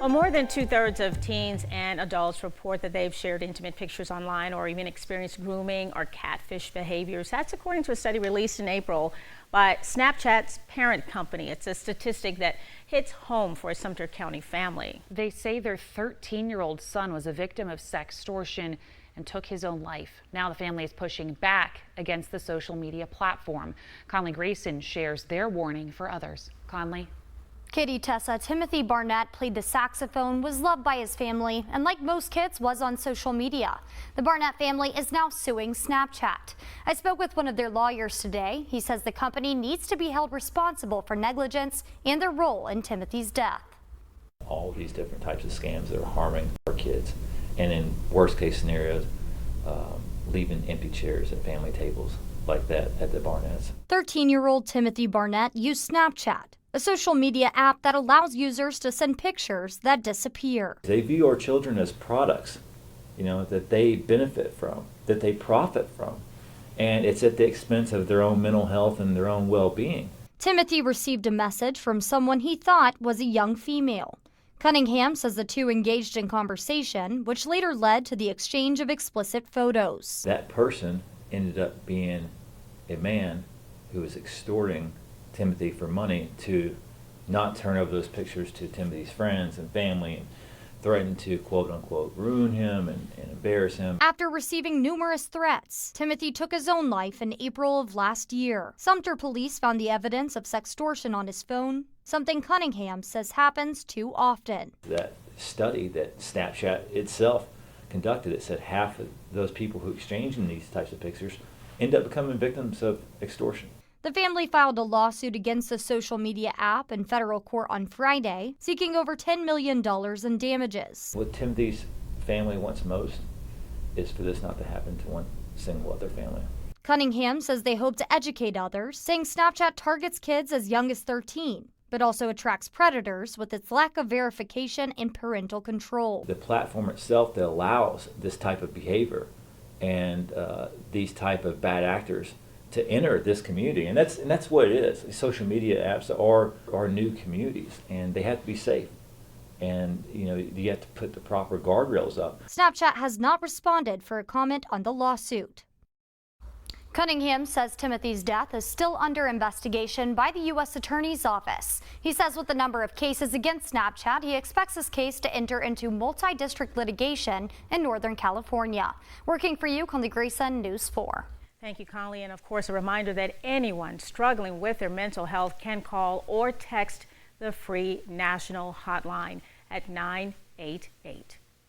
Well, more than 2/3 of teens and adults report that they've shared intimate pictures online or even experienced grooming or catfish behaviors. That's according to a study released in April by Snapchat's parent company. It's a statistic that hits home for a Sumter County family. They say their 13-year-old son was a victim of sextortion and took his own life. Now the family is pushing back against the social media platform. Conley Grayson shares their warning for others. Conley. Katie Tessa, Timothy Barnett played the saxophone, was loved by his family, and like most kids, was on social media. The Barnett family is now suing Snapchat. I spoke with one of their lawyers today. He says the company needs to be held responsible for negligence and their role in Timothy's death. All these different types of scams that are harming our kids, and in worst case scenarios, leaving empty chairs at family tables like that at the Barnetts. 13-year-old Timothy Barnett used Snapchat, a social media app that allows users to send pictures that disappear. They view our children as products, that they benefit from, that they profit from, and it's at the expense of their own mental health and their own well-being. Timothy received a message from someone he thought was a young female. Cunningham says the two engaged in conversation, which later led to the exchange of explicit photos. That person ended up being a man who was extorting Timothy for money to not turn over those pictures to Timothy's friends and family, and threatened to quote unquote ruin him and embarrass him. After receiving numerous threats, Timothy took his own life in April of last year. Sumter police found the evidence of sextortion on his phone, something Cunningham says happens too often. That study that Snapchat itself conducted, it said half of those people who exchange in these types of pictures end up becoming victims of extortion. The family filed a lawsuit against the social media app in federal court on Friday, seeking over $10 million in damages. What Timothy's family wants most is for this not to happen to one single other family. Cunningham says they hope to educate others, saying Snapchat targets kids as young as 13, but also attracts predators with its lack of verification and parental control. The platform itself that allows this type of behavior and these type of bad actors to enter this community, and that's what it is. Social media apps are new communities, and they have to be safe. And you have to put the proper guardrails up. Snapchat has not responded for a comment on the lawsuit. Cunningham says Timothy's death is still under investigation by the U.S. Attorney's Office. He says with the number of cases against Snapchat, he expects his case to enter into multi-district litigation in Northern California. Working for you, Conley Grayson, News 4. Thank you, Conley. And of course, a reminder that anyone struggling with their mental health can call or text the free national hotline at 988.